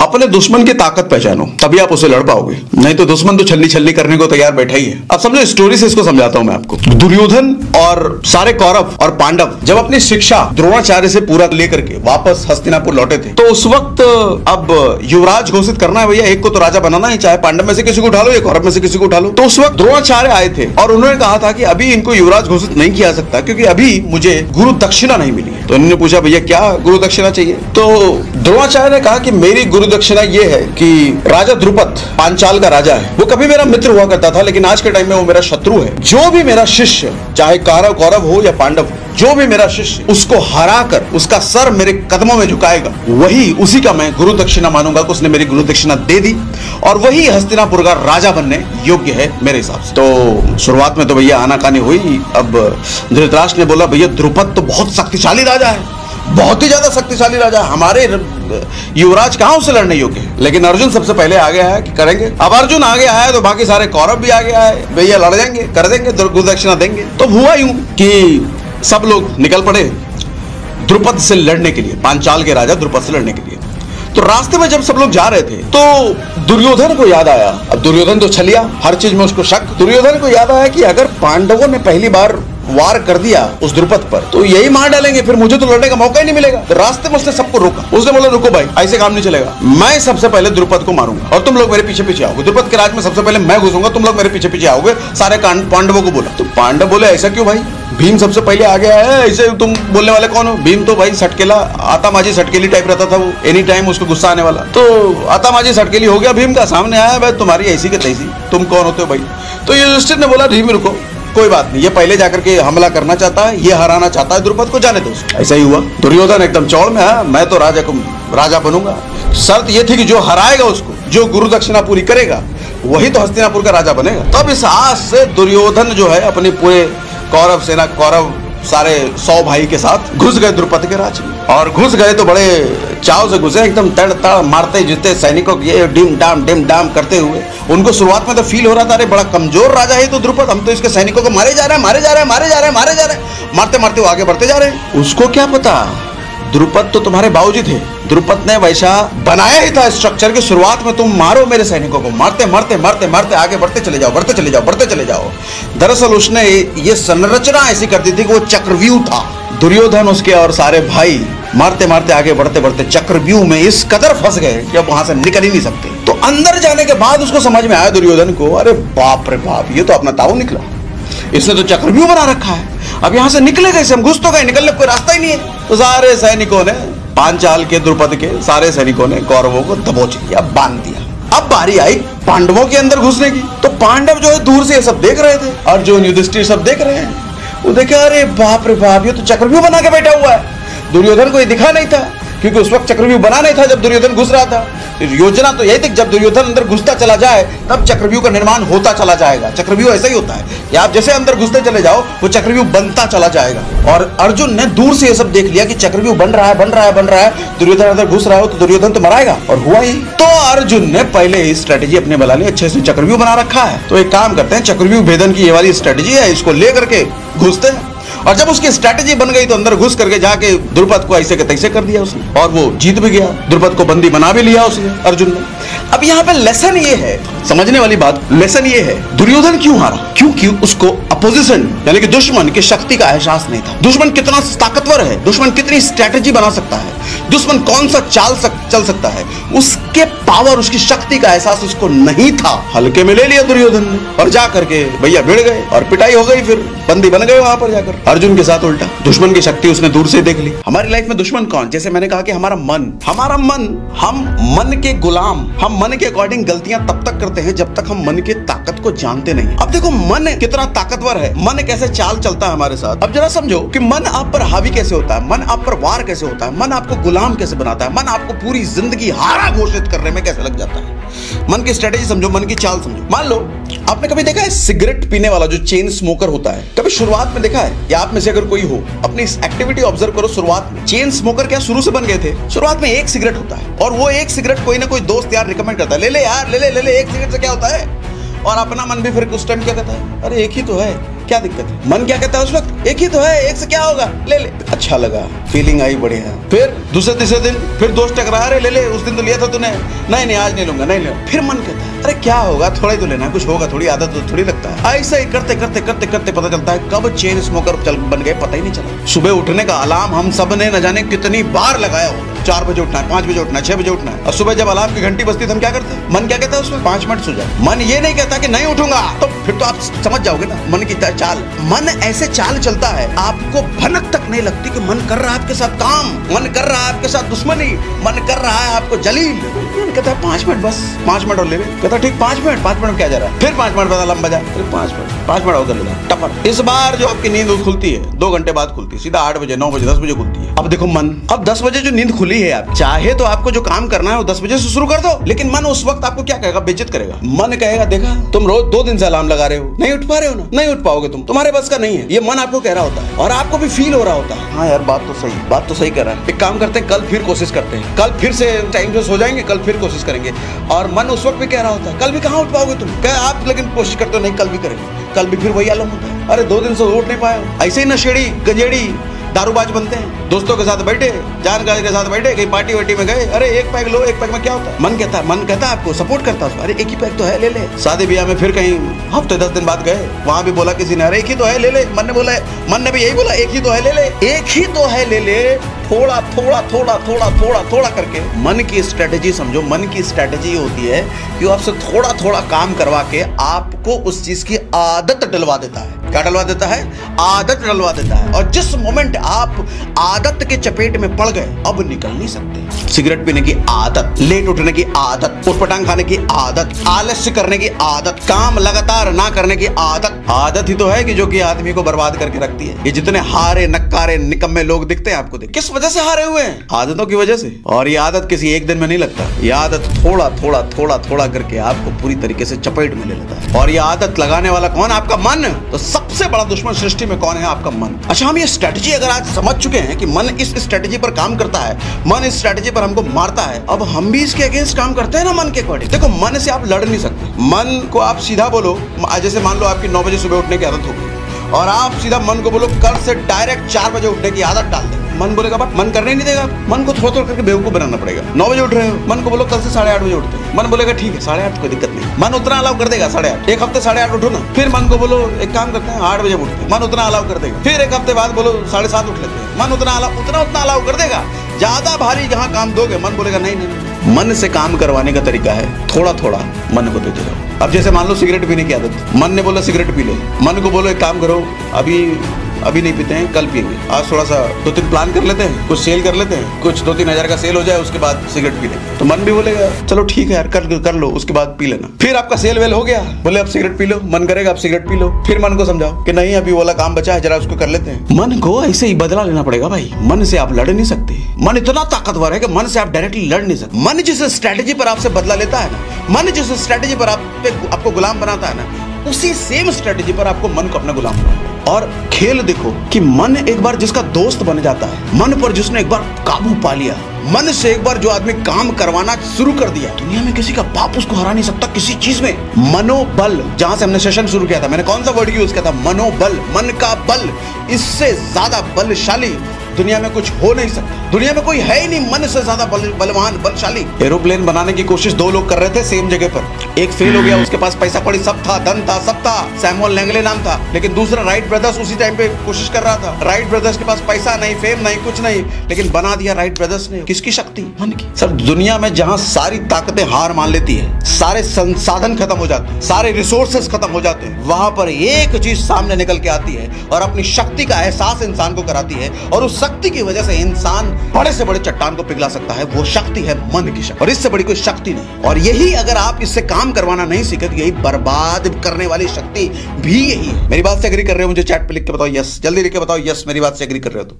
अपने दुश्मन की ताकत पहचानो, तभी आप उसे लड़ पाओगे, नहीं तो दुश्मन तो छलनी छलनी करने को तैयार बैठा ही है। अब समझो, स्टोरी से इसको समझाता हूं मैं आपको। दुर्योधन और सारे कौरव और पांडव जब अपनी शिक्षा द्रोणाचार्य से पूरा लेकर के वापस हस्तिनापुर लौटे थे, तो उस वक्त अब युवराज घोषित करना है भैया, एक को तो राजा बनाना है, चाहे पांडव में से किसी को उठा लो या कौरव में से किसी को उठा लो। तो उस वक्त द्रोणाचार्य आए थे और उन्होंने कहा था कि अभी इनको युवराज घोषित नहीं किया सकता, क्योंकि अभी मुझे गुरु दक्षिणा नहीं मिली है। तो इन्होंने पूछा, भैया क्या गुरु दक्षिणा चाहिए? तो द्रोणाचार्य ने कहा कि मेरी गुरु दक्षिणा ये है कि राजा द्रुपद पांचाल का राजा है, वो कभी मेरा मित्र हुआ करता था, लेकिन आज के टाइम में वो मेरा शत्रु है। जो भी मेरा शिष्य, चाहे कौरव हो या पांडव हो, जो भी मेरा शिष्य उसको हराकर उसका सर मेरे कदमों में झुकाएगा, वही उसी का मैं गुरु दक्षिणा मानूंगा। कि उसने मेरी गुरु दक्षिणा दे दी और वही हस्तिनापुर का राजा बनने योग्य है मेरे हिसाब से। तो शुरुआत में तो भैया आनाकानी हुई। अब धृतराष्ट्र ने बोला, भैया द्रुपद तो बहुत शक्तिशाली राजा है, बहुत ही ज्यादा शक्तिशाली राजा, हमारे युवराज कहां उससे लड़ने योग्य है। लेकिन अर्जुन सबसे पहले आगे आया कि करेंगे। अब अर्जुन आगे आया तो बाकी सारे कौरव भी आगे आए, भैया लड़ जाएंगे, कर देंगे, गुरु दक्षिणा देंगे। तो हुआ यूं कि सब लोग निकल पड़े द्रुपद से लड़ने के लिए, पांचाल के राजा द्रुपद से लड़ने के लिए। तो रास्ते में जब सब लोग जा रहे थे तो दुर्योधन को याद आया। अब दुर्योधन तो छलिया, हर चीज में उसको शक। दुर्योधन को याद आया कि अगर पांडवों ने पहली बार वार कर दिया उस द्रुपद पर तो यही मार डालेंगे, फिर मुझे तो लड़ने का मौका ही नहीं मिलेगा। तो रास्ते में उसने सबको रोका। उसने बोला, रुको भाई, ऐसे काम नहीं चलेगा, मैं सबसे पहले द्रुपद को मारूंगा और तुम लोग मेरे पीछे पीछे आओगे। द्रुपद के राज में सबसे पहले मैं घुसूंगा, तुम लोग मेरे पीछे पीछे आओगे। सारे पांडवों को बोला। तो पांडव बोले, ऐसा क्यों भाई, भीम सबसे पहले आगे आया है, ऐसे तुम बोलने वाले कौन हो? भीम तो भाई सटकेला, आतामाजी सटकेली टाइप रहता था, वो एनी टाइम उसको गुस्सा आने वाला। तो आतामाजी सटकेली हो गया भीम का, सामने आया भाई तुम्हारी ऐसी के तैसी, तुम कौन होते हो भाई? तो युधिष्ठिर ने बोला, भीम रुको, कोई बात नहीं, ये पहले जाकर के हमला करना चाहता है, ये हराना चाहता है द्रुपद को, जाने दो। ऐसा ही हुआ। दुर्योधन एकदम चौड़ में, है मैं तो राजा बनूंगा। शर्त ये थी कि जो हराएगा उसको, जो गुरु दक्षिणा पूरी करेगा, वही तो हस्तिनापुर का राजा बनेगा। तब इस आस से दुर्योधन जो है अपने पूरे कौरव सारे 100 भाई के साथ घुस गए द्रुपद के राज में। और घुस गए तो बड़े चाव से घुसे, एकदम तड़ तड़ मारते जितने सैनिकों ये डिम डाम करते हुए। उनको शुरुआत में तो फील हो रहा था, अरे बड़ा कमजोर राजा है तो द्रुपद, हम तो इसके सैनिकों को मारे जा रहे हैं, मारते मारते वो आगे बढ़ते जा रहे हैं। उसको क्या पता द्रुपद तो तुम्हारे बाबूजी थे, द्रुपद ने वैसा बनाया ही था स्ट्रक्चर की शुरुआत में तुम मारो मेरे सैनिकों को, मारते आगे बढ़ते चले जाओ। दरअसल उसने ये संरचना ऐसी कर दी थी कि वो चक्रव्यूह था। दुर्योधन उसके और सारे भाई मारते आगे बढ़ते चक्रव्यूह में इस कदर फंस गए कि अब वहां से निकल ही नहीं सकते। तो अंदर जाने के बाद उसको समझ में आया दुर्योधन को, अरे बाप रे बाप, ये तो अपना ताऊ निकला, इसने तो चक्रव्यूह बना रखा है, अब यहां से निकले कैसे? हम घुस तो गए, निकलने कोई रास्ता ही नहीं है। तो सारे सैनिकों ने, पांचाल के द्रुपद के सारे सैनिकों ने कौरवों को दबोच लिया, बांध दिया। अब बारी आई पांडवों के अंदर घुसने की। तो पांडव जो है दूर से ये सब देख रहे थे, अर्जुन युधिष्ठिर सब देख रहे हैं। वो देखे, अरे बाप रे बाप, ये तो चक्रव्यूह बना के बैठा हुआ है। दुर्योधन को ये दिखा नहीं था, क्योंकि उस वक्त चक्रव्यूह बना नहीं था जब दुर्योधन घुस रहा था। योजना तो यही थी जब दुर्योधन अंदर घुसता चला जाए तब चक्रव्यूह का निर्माण होता चला जाएगा। चक्रव्यूह ऐसा ही होता है कि आप जैसे अंदर घुसते चले जाओ वो चक्रव्यूह बनता चला जाएगा। और अर्जुन ने दूर से ये सब देख लिया कि चक्रव्यूह बन रहा है, दुर्योधन अंदर घुस रहा हो तो दुर्योधन तो मराएगा, और हुआ ही। तो अर्जुन ने पहले ही स्ट्रेटेजी अपने बना ली, अच्छे से चक्रव्यूह बना रखा है। तो एक काम करते हैं, चक्रव्यूह भेदन की ये वाली स्ट्रेटेजी है, इसको लेकर के घुसते हैं। और जब उसकी स्ट्रेटेजी बन गई तो अंदर घुस करके जाके द्रुपद को ऐसे के तैसे कर दिया उसने, और वो जीत भी गया। द्रुपद को बंदी बना भी लिया उसने, अर्जुन ने। अब यहाँ पे लेसन ये है, समझने वाली बात, लेसन ये है, दुर्योधन क्यों हारा? क्योंकि उसको अपोजिशन यानी कि दुश्मन की शक्ति का एहसास नहीं था। दुश्मन कितना ताकतवर है, दुश्मन कितनी स्ट्रेटेजी बना सकता है, दुश्मन कौन सा चल सकता है, उसके पावर, उसकी शक्ति का एहसास उसको नहीं था। हल्के में ले लिया दुर्योधन ने और जा करके भैया भिड़ गए और पिटाई हो गई, फिर बंदी बन गए वहां पर जाकर। अर्जुन के साथ उल्टा, दुश्मन की शक्ति उसने दूर से देख ली। हमारी लाइफ में दुश्मन कौन? जैसे मैंने कहा कि हमारा मन, हम मन के गुलाम, हम मन के अकॉर्डिंग गलतियां तब तक करते हैं जब तक हम मन की ताकत को जानते नहीं। अब देखो मन कितना ताकतवर है, मन कैसे चाल चलता है हमारे साथ। अब जरा समझो कि मन आप पर हावी कैसे होता है, मन आप पर वार कैसे होता है, मन आपको गुलाम कैसे बनाता है, मन आपको पूरी जिंदगी हारा घोषित करने में कैसे लग जाता है। मन की स्ट्रेटेजी समझो, मन की चाल समझो। मान लो आपने कभी देखा है सिगरेट पीने वाला जो चेन स्मोकर होता है, कभी शुरुआत में देखा है? या आप में से अगर कोई हो, अपनी इस एक्टिविटी ऑब्जर्व करो। शुरुआत में चेन स्मोकर क्या शुरू से बन गए थे? शुरुआत में एक सिगरेट होता है और वो एक सिगरेट कोई ना कोई दोस्त यार रिकमेंड करता है, ले ले यार, ले ले एक सिगरेट से क्या होता है। और अपना मन भी फिर उस टाइम क्या कहता है, अरे एक ही तो है, क्या दिक्कत है। मन क्या कहता है उस वक्त, एक ही तो है, एक से क्या होगा, ले ले। अच्छा लगा, फीलिंग आई बढ़िया। फिर दूसरे तीसरे दिन फिर दोस्त टकरा, अरे ले ले, उस दिन तो लिया था तूने, नहीं आज नहीं लूंगा, नहीं। फिर मन कहता है अरे क्या होगा, थोड़ा ही तो लेना, कुछ होगा, थोड़ी आदत तो थोड़ी लगता है। ऐसा ही करते करते करते करते पता चलता है कब चेन स्मोकर बन गए पता ही नहीं चला। सुबह उठने का अलार्म हम सब ने न जाने कितनी बार लगाया हो, 4 बजे उठना है, 5 बजे उठना है, 6 बजे उठना है। और सुबह जब अलार्म की घंटी बजती है हम क्या करते हैं? मन क्या कहता है उसमें? 5 मिनट सो जाए। मन ये नहीं कहता कि नहीं उठूंगा, तो फिर तो आप समझ जाओगे ना मन की चाल। मन ऐसे चाल चलता है, आपको भनक तक नहीं लगती कि मन कर रहा है आपके साथ काम, मन कर रहा है आपके साथ दुश्मनी, मन कर रहा है आपको जलील। कहता है 5 मिनट, बस 5 मिनट और ले ले। कहता ठीक 5 मिनट में क्या जा रहा है? फिर 5 मिनट बाद अलार्म बजा, 5 मिनट उधर ले टपर। इस बार जो आपकी नींद खुलती है 2 घंटे बाद खुलती है, सीधा 8 बजे 9 बजे 10 बजे खुलती है। अब देखो मन, अब 10 बजे जो नींद खुली है, आप चाहे तो आपको जो काम करना है वो 10 बजे से शुरू कर दो, लेकिन मन उस वक्त आपको क्या कहेगा? बेइज्जत करेगा। मन कहेगा देखा तुम रोज 2 दिन से अलार्म लगा रहे हो, नहीं उठ पा रहे हो ना, नहीं उठ पाओगे तुम, तुम्हारे बस का नहीं है। ये मन आपको कह रहा होता है और आपको भी फील हो रहा होता है, हाँ यार बात तो सही कर रहा है। एक काम करते हैं, कल फिर कोशिश करते हैं, कल फिर से टाइम से सो जाएंगे, कल फिर कोशिश करेंगे। और मन उस वक्त भी कह रहा होता है कल भी कहाँ उठ पाओगे तुम, क्या आप लेकिन कोशिश करते हो, नहीं कल भी करेंगे, कल भी फिर वही आलम होता है, अरे 2 दिन से उठ नहीं पाए हो। ऐसे ही नशेड़ी गंजेड़ी दारूबाज बनते हैं, दोस्तों के साथ बैठे, जानकारी के साथ बैठे, कहीं पार्टी वार्टी में गए, अरे एक पैक लो, एक पैक में क्या होता है? मन कहता है आपको सपोर्ट करता है, अरे एक ही पैक तो है, ले ले। शादी ब्याह में फिर कहीं हफ्ते 10 दिन बाद गए, वहां भी बोला किसी ने, अरे एक ही तो है, ले ले। मन ने भी यही बोला, एक ही तो है, ले ले, एक ही तो है, ले ले। थोड़ा करके मन की स्ट्रेटेजी समझो। मन की स्ट्रेटेजी होती है कि वो आपसे थोड़ा काम करवा के आपको उस चीज की आदत डलवा देता है। क्या डलवा देता है? आदत डलवा देता है। और जिस मोमेंट आप आदत के चपेट में पड़ गए, अब निकल नहीं सकते। सिगरेट पीने की आदत, लेट उठने की आदत, उटपटांग खाने की आदत, आलस्य करने की आदत, काम लगातार ना करने की आदत ही तो है कि जो कि आदमी को बर्बाद करके रखती है। ये जितने हारे नक्कारे निकम्मे लोग दिखते हैं आपको, किस वजह से हारे हुए हैं? आदतों की वजह से। और ये आदत किसी एक दिन में नहीं लगता, ये आदत थोड़ा करके आपको पूरी तरीके से चपेट में ले लेता है। और ये आदत लगाने वाला कौन? आपका मन। तो सबसे बड़ा दुश्मन सृष्टि में कौन है? आपका मन। अच्छा, हम ये स्ट्रेटजी अगर आज समझ चुके हैं कि मन इस स्ट्रेटजी पर काम करता है, मन इस स्ट्रेटजी पर हमको मारता है, अब हम भी इसके अगेंस्ट काम करते हैं ना मन के अकॉर्डिंग। देखो, मन से आप लड़ नहीं सकते। मन को आप सीधा बोलो, जैसे मान लो आपकी 9 बजे सुबह उठने की आदत होगी और आप सीधा मन को बोलो कल से डायरेक्ट 4 बजे उठने की आदत डाल दे, मन बोलेगा बट मन करने नहीं देगा। मन को थोड़ा करके बेवकूफ बनाना पड़ेगा। 9 बजे उठ रहे हो, मन को बोलो कल से 8:30 बजे उठते हैं, मन बोलेगा ठीक है 8:30 कोई दिक्कत नहीं, मन उतना अलाउ कर देगा 8:30। एक हफ्ते 8:30 उठो ना, फिर मन को बोलो एक काम करते हैं 8 बजे उठते हैं, मन उतना अलाउ कर देगा। फिर एक हफ्ते बाद बोलो 7:30 उठ लेते हैं, मन उतना अलाउ कर देगा। ज्यादा भारी जहां काम दोगे, मन बोलेगा नहीं। मन से काम करवाने का तरीका है थोड़ा मन को देते जाओ। अब जैसे मान लो सिगरेट पीने की आदत, मन ने बोला सिगरेट पी ले, मन को बोलो एक काम करो, अभी नहीं पीते हैं, कल पिएंगे। आज थोड़ा सा 2-3 प्लान कर लेते हैं, कुछ सेल कर लेते हैं, कुछ 2-3 हजार का सेल हो जाए, उसके बाद सिगरेट पी लेंगे। तो मन भी बोलेगा चलो ठीक है यार, कर लो, उसके बाद पी लेना। फिर आपका सेल वेल हो गया, बोले अब सिगरेट पी लो, मन करेगा अब सिगरेट पी लो। फिर मन को समझाओ कि नहीं अभी वाला काम बचा है, जरा उसको कर लेते हैं। मन को ऐसे ही बदला लेना पड़ेगा भाई। मन से आप लड़ नहीं सकते। मन इतना ताकतवर है कि मन से आप डायरेक्टली लड़ नहीं सकते। मन जिस स्ट्रेटेजी पर आपसे बदला लेता है ना, मन जिस स्ट्रेटेजी पर आपको गुलाम बनाता है ना, उसी सेम स्ट्रेटेजी पर आपको मन को अपना गुलाम बनाना। और खेल देखो कि मन एक बार जिसका दोस्त बन जाता है, मन पर जिसने एक बार काबू पा लिया, मन से एक बार जो आदमी काम करवाना शुरू कर दिया, दुनिया में किसी का बाप उसको हरा नहीं सकता किसी चीज में। मनोबल, जहां से हमने सेशन शुरू किया था, मैंने कौन सा वर्ड यूज किया था? मनोबल, मन का बल। इससे ज्यादा बलशाली दुनिया में कुछ हो नहीं सकता। दुनिया में कोई है ही नहीं मन से ज्यादा बलवान बलशाली। एरोप्लेन बनाने की कोशिश 2 लोग कर रहे थे सेम जगह पर, एक फेल हो गया, उसके पास पैसा कौड़ी सब था, धन था, सब था, सैमुअल लैंगले नाम था। लेकिन दूसरा राइट ब्रदर्स उसी टाइम पे कोशिश कर रहा था। राइट ब्रदर्स के पास पैसा नहीं, फेम नहीं, कुछ नहीं, लेकिन बना दिया राइट ब्रदर्स ने। किसकी शक्ति? मन की। सर, दुनिया में जहां सारी ताकतें हार मान लेती है, सारे संसाधन खत्म हो जाते हैं, सारे रिसोर्सेस खत्म हो जाते हैं, वहां पर एक चीज सामने निकल के आती है और अपनी शक्ति का एहसास इंसान को कराती है, और उस शक्ति की वजह से इंसान बड़े से बड़े चट्टान को पिघला सकता है। वो शक्ति है मन की शक्ति, और इससे बड़ी कोई शक्ति नहीं। और यही अगर आप इससे काम करवाना नहीं सीखे तो यही बर्बाद करने वाली शक्ति भी यही है। मेरी बात से एग्री कर रहे हो? मुझे चैट पे लिख के बताओ यस, जल्दी लिख के बताओ यस, मेरी बात से एग्री कर रहे हो तो।